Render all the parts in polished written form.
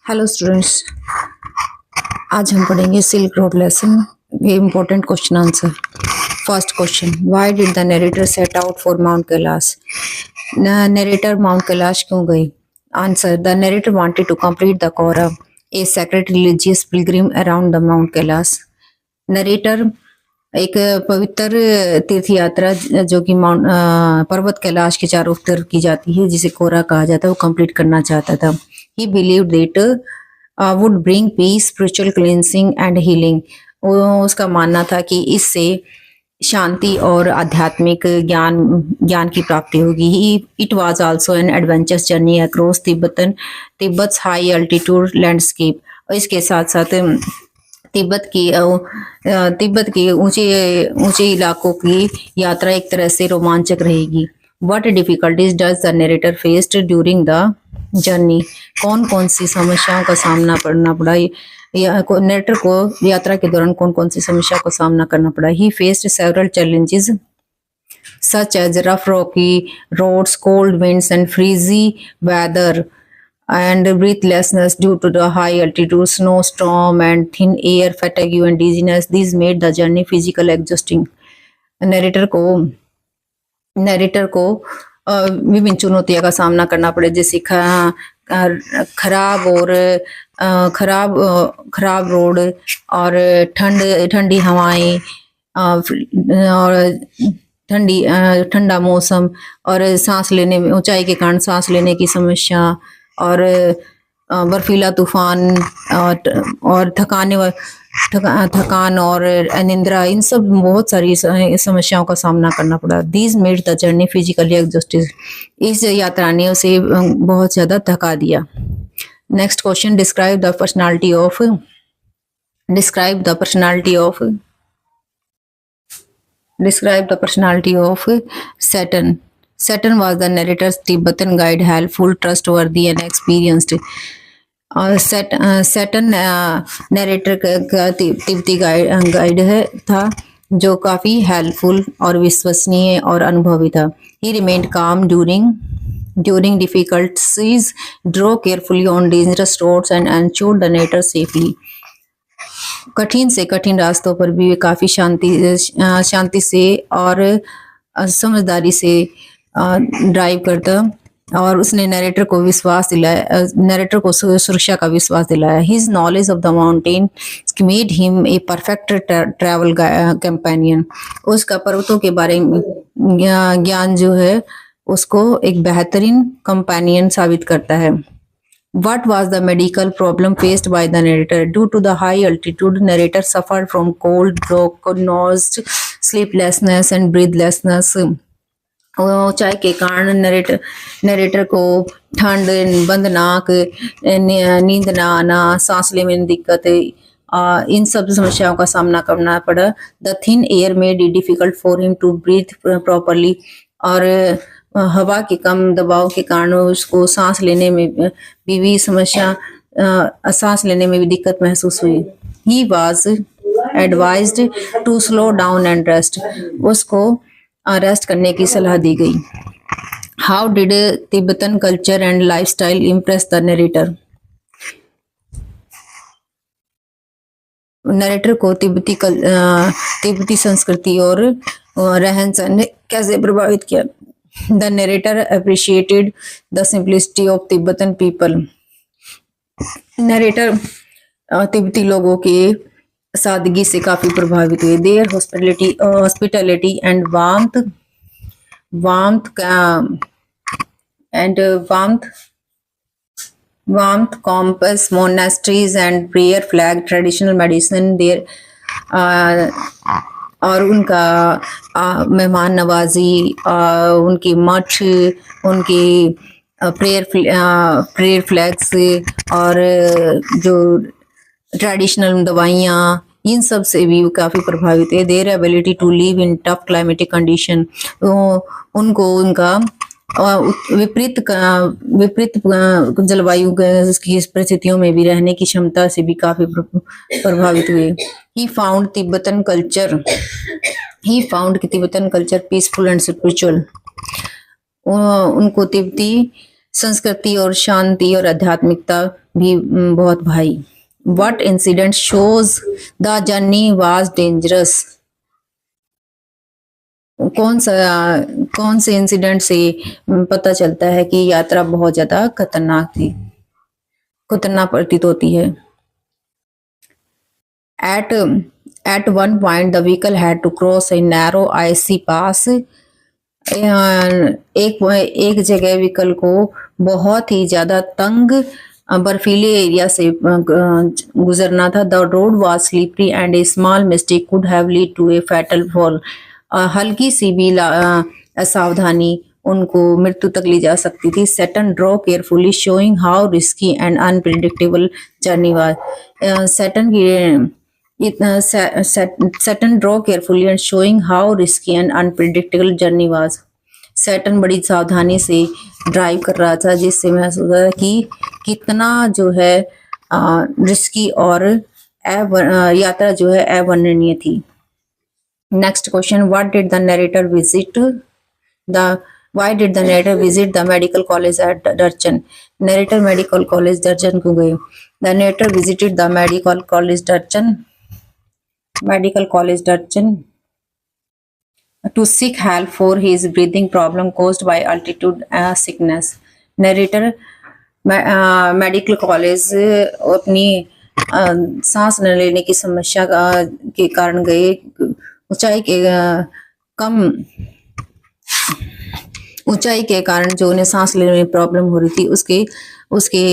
Hello students, आज हम पढ़ेंगे सिल्क रोड लेसन। ये important question answer. First question, why did the narrator set out for mount Kailash? Narrator mount Kailash क्यों गई? Answer, the narrator wanted to complete the kora, a sacred religious pilgrim around the mount Kailash. Narrator एक पवित्र तीर्थ यात्रा जो कि mount पर्वत कैलाश के चारों तरफ की जाती है, जिसे कोरा कहा जाता है, वो कंप्लीट करना चाहता था। He believe that would bring peace, spiritual cleansing and healing. उसका मानना था कि इससे शांति और आध्यात्मिक ज्ञान की प्राप्ति होगी। It was also an adventurous journey across Tibet's high altitude landscape. और इसके साथ साथ तिब्बत की ऊंचे ऊंचे इलाकों की यात्रा एक तरह से रोमांचक रहेगी। What difficulties does the narrator faced during the journey? कौन कौन सी समस्याओं का सामना करना पड़ा नरेटर को यात्रा के दौरान? कौन कौन सी समस्या का सामना करना पड़ा? He faced several challenges such as rough rocky roads, cold winds and freezy weather, and breathlessness due to the high altitude, snowstorm and thin air, fatigue and dizziness. These made the journey physically exhausting. Narrator को विभिन्न चुनौतियों का सामना करना पड़े, जैसे खराब road और ठंडी हवाएं और ठंडा मौसम और सांस लेने में ऊंचाई के कारण सांस लेने की समस्या और बर्फीला तूफान और थकान और निंद्रा, इन सब बहुत सारी समस्याओं का सामना करना पड़ा। These made the journey physically exhaustive. इस यात्रा ने उसे बहुत ज्यादा थका दिया। Next question, describe the personality of Saturn. Saturn was the narrator's Tibetan guide, helpful, trustworthy and experienced. और सैटर्न नरेटर का तिब्बती गाइड था, जो काफी हेल्पफुल और विश्वसनीय और अनुभवी था। He remained calm during difficulties, drove carefully on dangerous roads and ensured the narrator safely. कठिन से कठिन रास्तों पर भी वे काफी शांति से और समझदारी से ड्राइव करता, और उसने नरेटर को सुरक्षा का विश्वास दिलाया। His knowledge of the mountain made him a perfect travel companion. उसका पर्वतों के बारे में ज्ञान जो है उसको एक बेहतरीन कंपेनियन साबित करता है। What was the medical problem faced by the narrator? Due to the high altitude, narrator suffered from cold, broken nose, sleeplessness and breathlessness. ऊंचाई के कारण नरेटर को ठंड, बंद नाक, नींद ना आना, सांस लेने में दिक्कत, इन सब समस्याओं का सामना करना पड़ा। The thin air made it difficult for him to breathe properly. और हवा के कम दबाव के कारण उसको सांस लेने में भी दिक्कत महसूस हुई। He was advised to slow down and rest. उसको रेस्ट करने की सलाह दी गई। How did Tibetan culture and lifestyle impress the narrator? Narrator को तिब्बती संस्कृति और रहन सहन ने कैसे प्रभावित किया? The narrator appreciated the simplicity of Tibetan people. Narrator तिब्बती लोगों के सादगी से काफी प्रभावित हुए। Their hospitality and warmth, compass, monasteries and prayer flag, traditional medicine their और उनका मेहमान नवाजी, उनकी मठ, उनकी प्रेयर फ्लैग्स और जो ट्रेडिशनल दवाइयाँ, इन सब से भी काफी प्रभावित है। Their ability to live in tough climatic condition. उनको उनका विपरीत जलवायु की परिस्थितियों में भी रहने की क्षमता से भी काफी प्रभावित हुए। He found Tibetan culture peaceful and spiritual. उनको तिब्बती संस्कृति और शांति और आध्यात्मिकता भी बहुत भाई। What incident shows the journey was dangerous? कौन से इंसिडेंट से पता चलता है कि यात्रा बहुत ज्यादा खतरनाक प्रतीत होती है। At one point, the vehicle had to cross a narrow icy pass. एक जगह व्हीकल को बहुत ही ज्यादा तंग बर्फीले एरिया से गुजरना था। The road was slippery and a small mistake could have lead to a fatal fall. हल्की सी भी असावधानी उनको मृत्यु तक ले जा सकती थी। Saturn draw carefully showing how risky and unpredictable journey was. Saturn draw carefully and showing how risky and unpredictable journey was. Saturn बड़ी सावधानी से ड्राइव कर रहा था, जिससे महसूस हुआ कि कितना जो है रिस्की और यात्रा जो है अवर्णनीय थी। Next question, what did the narrator visit the Why did the narrator visit the medical college at Durchan? Narrator medical college Durchan क्यों गए? The narrator visited the medical college Durchan to seek help for his breathing problem caused by altitude sickness. Narrator medical college अपनी सांस न लेने की समस्या के कारण गए। ऊंचाई के कारण जो उन्हें सांस लेने में प्रॉब्लम हो रही थी उसके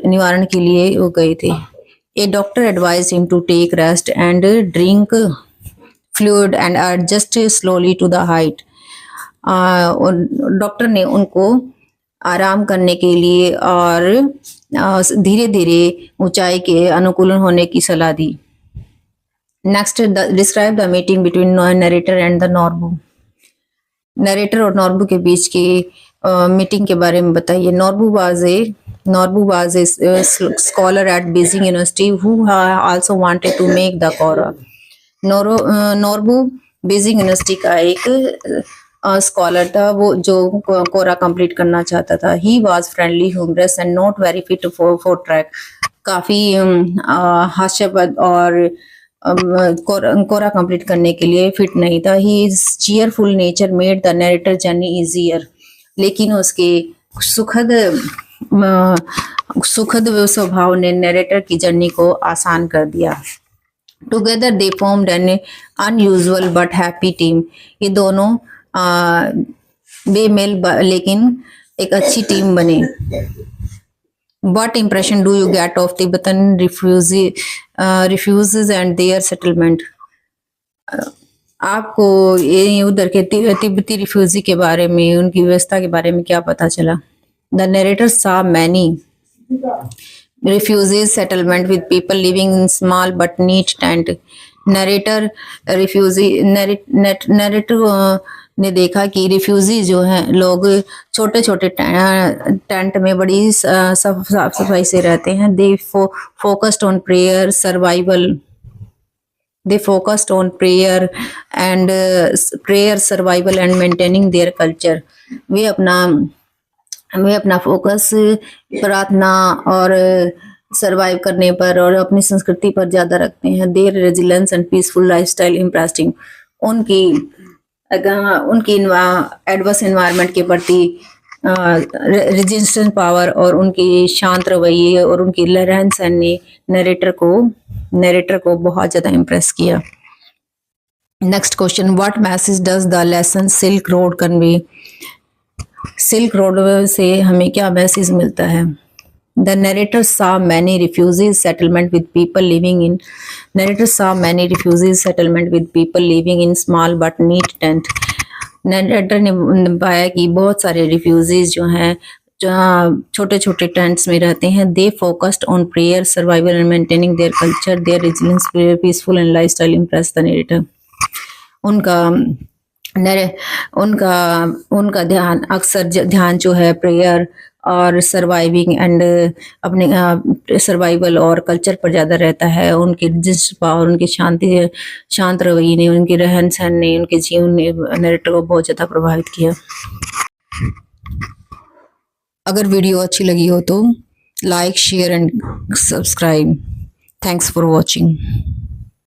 निवारण के लिए वो गए थे। A doctor advised him to take rest and drink fluid and adjust slowly to the height. Doctor ने उनको आराम करने के लिए और धीरे धीरे ऊंचाई के अनुकूलन होने की सलाह दी। Next, describe the meeting between narrator and the Norbu. Narrator और नॉर्बू के बीच की मीटिंग के बारे में बताइए। Norbu was a scholar at Beijing University who also wanted to make the kora. Norbu Beijing University का एक स्कॉलर था, वो जो कोरा कंप्लीट करना चाहता था। He was friendly, humorous and not very fit for track. काफी हास्यास्पद और कोरा कंप्लीट करने के लिए फिट नहीं था। He is cheerful nature made the narrator journey easier. लेकिन उसके सुखद स्वभाव ने नरेटर की जर्नी को आसान कर दिया। Together they formed an unusual but happy team. ये दोनों बेमेल लेकिन एक अच्छी टीम बने। What impression do you get of Tibetan refugees and their settlement? आपको ये उधर के तिब्बती रिफ्यूजी के बारे में, उनकी व्यवस्था के बारे में क्या पता चला? The narrator saw many refugees settlement with people living in small but neat tent. Narrator ने देखा कि रिफ्यूजी जो हैं लोग छोटे छोटे टेंट में बड़ी साफ सफाई से रहते हैं। They focused on prayer survival and maintaining their culture. वे अपना फोकस प्रार्थना और सर्वाइव करने पर और अपनी संस्कृति पर ज्यादा रखते हैं। Their resilience and peaceful lifestyle impressing. उनकी एडवर्स एनवायरनमेंट के प्रति रेजिस्टेंस पावर और उनकी शांत रवैये और उनकी रहन सहन ने नरेटर को बहुत ज्यादा इम्प्रेस किया। Next question, what message does the lesson silk road convey? Silk road से हमें क्या मैसेज मिलता है? The narrator saw many refugees settlement with people living in small but neat tent. Narrator ने पाया कि बहुत सारे रिफ्यूजीज जो हैं जहाँ छोटे छोटे टेंट्स में रहते हैं। They focused on prayer survival and maintaining their culture their resilience peaceful and lifestyle impress the narrator. उनका ध्यान जो है प्रेयर और सर्वाइविंग एंड अपने सर्वाइवल और कल्चर पर ज्यादा रहता है। उनके जिस पावर, उनकी शांत रवैये ने, उनके रहन सहन ने, उनके जीवन ने नरेटर को बहुत ज्यादा प्रभावित किया। अगर वीडियो अच्छी लगी हो तो like share and subscribe. Thanks for watching.